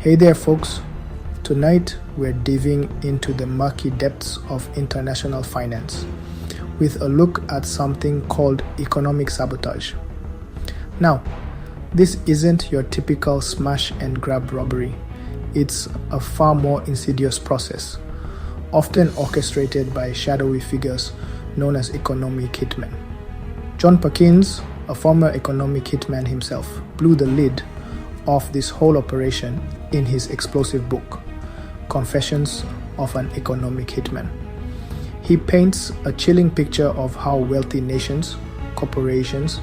Hey there, folks. Tonight we're diving into the murky depths of international finance with a look at something called economic sabotage. Now, this isn't your typical smash and grab robbery. It's a far more insidious process, often orchestrated by shadowy figures known as economic hitmen. John Perkins, a former economic hitman himself, blew the lid off this whole operation in his explosive book, Confessions of an Economic Hitman. He paints a chilling picture of how wealthy nations, corporations,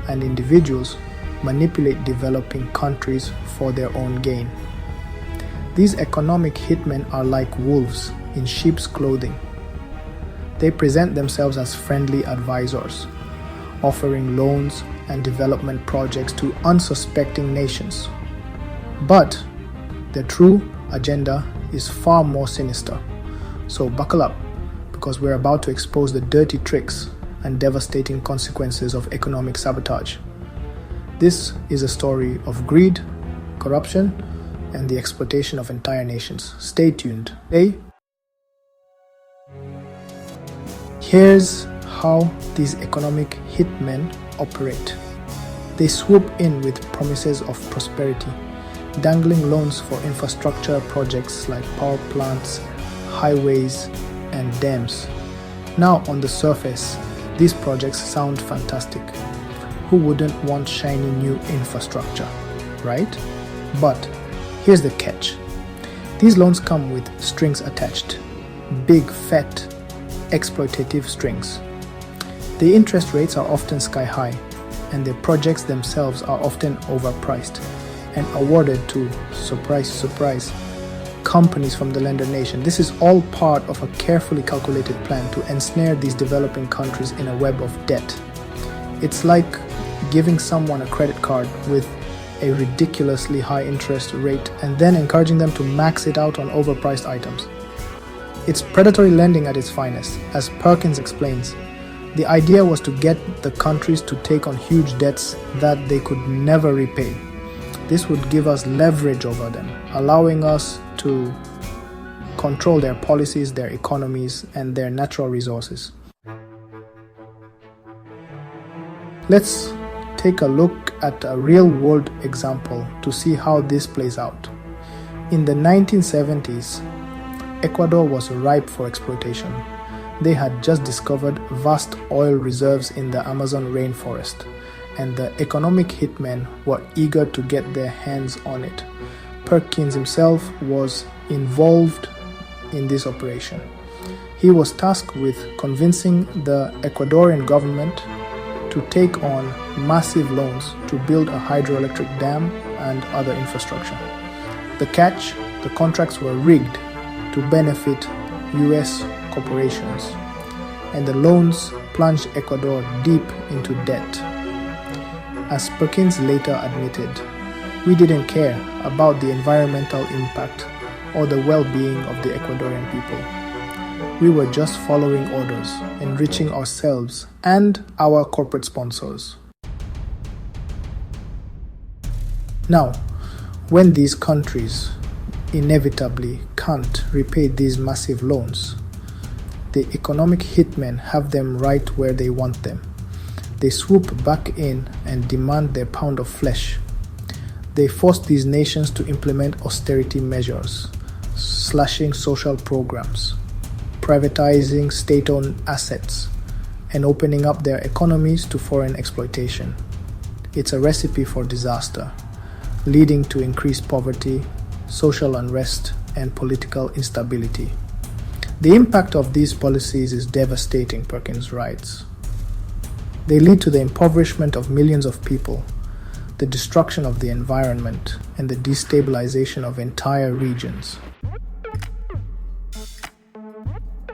and individuals manipulate developing countries for their own gain. These economic hitmen are like wolves in sheep's clothing. They present themselves as friendly advisors, offering loans and development projects to unsuspecting nations. But their true agenda is far more sinister. So buckle up, because we're about to expose the dirty tricks and devastating consequences of economic sabotage. This is a story of greed, corruption, and the exploitation of entire nations. Stay tuned. Here's how these economic hitmen operate. They swoop in with promises of prosperity, dangling loans for infrastructure projects like power plants, highways, and dams. Now, on the surface, these projects sound fantastic. Who wouldn't want shiny new infrastructure, right? But here's the catch. These loans come with strings attached, big, fat, exploitative strings. The interest rates are often sky high, and the projects themselves are often overpriced and awarded to, surprise, companies from the lender nation. This is all part of a carefully calculated plan to ensnare these developing countries in a web of debt. It's like giving someone a credit card with a ridiculously high interest rate and then encouraging them to max it out on overpriced items. It's predatory lending at its finest. As Perkins explains, the idea was to get the countries to take on huge debts that they could never repay. This would give us leverage over them, allowing us to control their policies, their economies, and their natural resources. Let's take a look at a real-world example to see how this plays out. In the 1970s, Ecuador was ripe for exploitation. They had just discovered vast oil reserves in the Amazon rainforest, and the economic hitmen were eager to get their hands on it. Perkins himself was involved in this operation. He was tasked with convincing the Ecuadorian government to take on massive loans to build a hydroelectric dam and other infrastructure. The catch: the contracts were rigged to benefit US corporations, and the loans plunged Ecuador deep into debt. As Perkins later admitted, we didn't care about the environmental impact or the well-being of the Ecuadorian people. We were just following orders, enriching ourselves and our corporate sponsors. Now, when these countries inevitably can't repay these massive loans, the economic hitmen have them right where they want them. They swoop back in and demand their pound of flesh. They force these nations to implement austerity measures, slashing social programs, privatizing state-owned assets, and opening up their economies to foreign exploitation. It's a recipe for disaster, leading to increased poverty, social unrest, and political instability. The impact of these policies is devastating, Perkins writes. They lead to the impoverishment of millions of people, the destruction of the environment, and the destabilization of entire regions.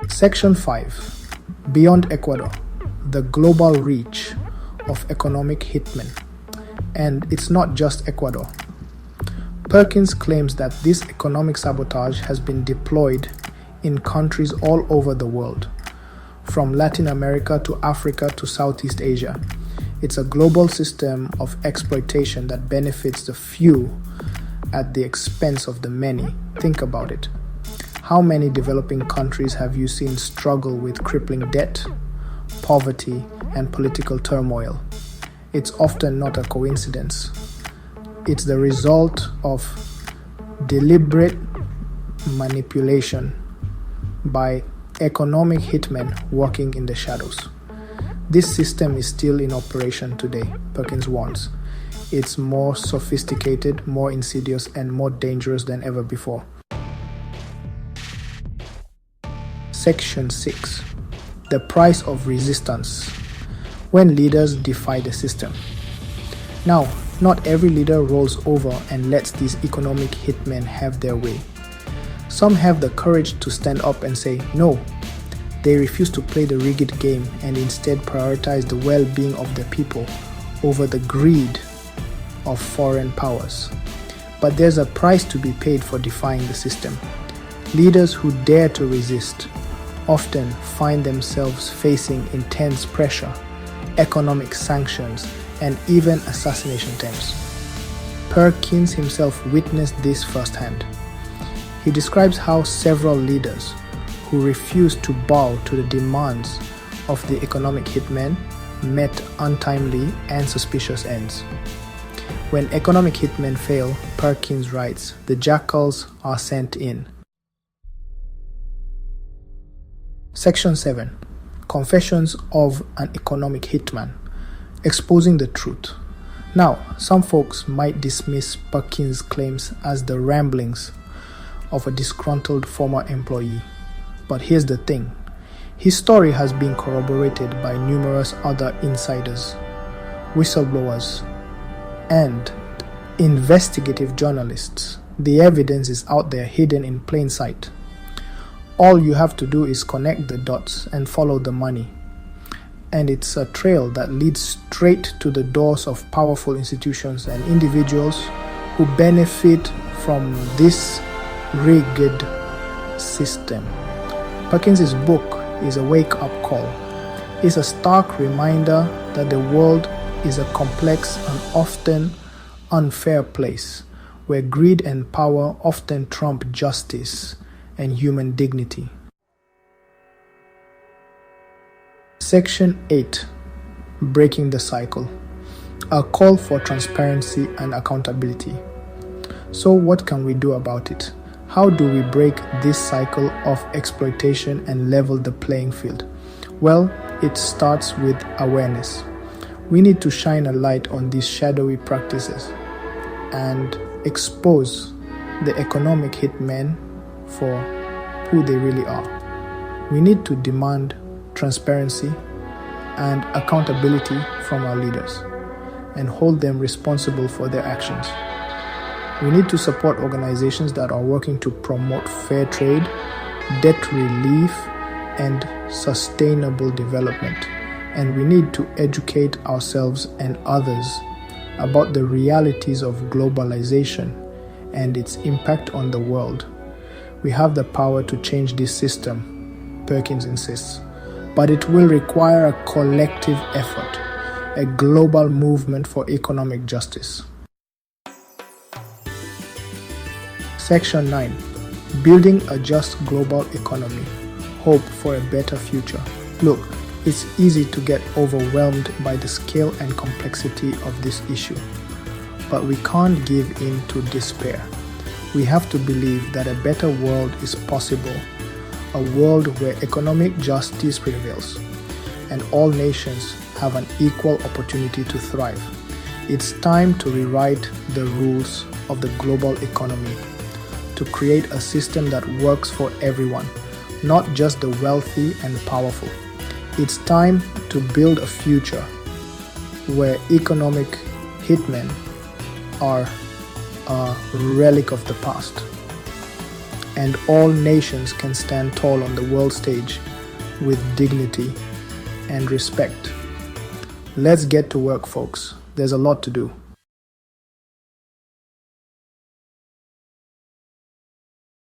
Section 5. Beyond Ecuador, the global reach of economic hitmen. And it's not just Ecuador. Perkins claims that this economic sabotage has been deployed in countries all over the world, from Latin America to Africa to Southeast Asia. It's a global system of exploitation that benefits the few at the expense of the many. Think about it. How many developing countries have you seen struggle with crippling debt, poverty, and political turmoil? It's often not a coincidence. It's the result of deliberate manipulation by economic hitmen working in the shadows. This system is still in operation today, Perkins warns. It's more sophisticated, more insidious, and more dangerous than ever before. Section 6. The price of resistance. When leaders defy the system. Now, not every leader rolls over and lets these economic hitmen have their way. Some have the courage to stand up and say no. They refuse to play the rigged game and instead prioritize the well-being of the people over the greed of foreign powers. But there's a price to be paid for defying the system. Leaders who dare to resist often find themselves facing intense pressure, economic sanctions, and even assassination attempts. Perkins himself witnessed this firsthand. He describes how several leaders who refused to bow to the demands of the economic hitmen met untimely and suspicious ends. When economic hitmen fail, Perkins writes, the jackals are sent in. Section 7. Confessions of an Economic Hitman. Exposing the truth. Now, some folks might dismiss Perkins' claims as the ramblings of a disgruntled former employee. But here's the thing. His story has been corroborated by numerous other insiders, whistleblowers, and investigative journalists. The evidence is out there, hidden in plain sight. All you have to do is connect the dots and follow the money. And it's a trail that leads straight to the doors of powerful institutions and individuals who benefit from this rigged system. Perkins' book is a wake-up call. It's a stark reminder that the world is a complex and often unfair place where greed and power often trump justice and human dignity. Section 8. Breaking the cycle. A call for transparency and accountability. So what can we do about it? How do we break this cycle of exploitation and level the playing field? Well, it starts with awareness. We need to shine a light on these shadowy practices and expose the economic hitmen for who they really are. We need to demand transparency and accountability from our leaders and hold them responsible for their actions. We need to support organizations that are working to promote fair trade, debt relief, and sustainable development. And we need to educate ourselves and others about the realities of globalization and its impact on the world. We have the power to change this system, Perkins insists, but it will require a collective effort, a global movement for economic justice. Section 9. Building a just global economy. Hope for a better future. Look, it's easy to get overwhelmed by the scale and complexity of this issue, but we can't give in to despair. We have to believe that a better world is possible, a world where economic justice prevails, and all nations have an equal opportunity to thrive. It's time to rewrite the rules of the global economy, to create a system that works for everyone, not just the wealthy and powerful. It's time to build a future where economic hitmen are a relic of the past, and all nations can stand tall on the world stage with dignity and respect. Let's get to work, folks. There's a lot to do.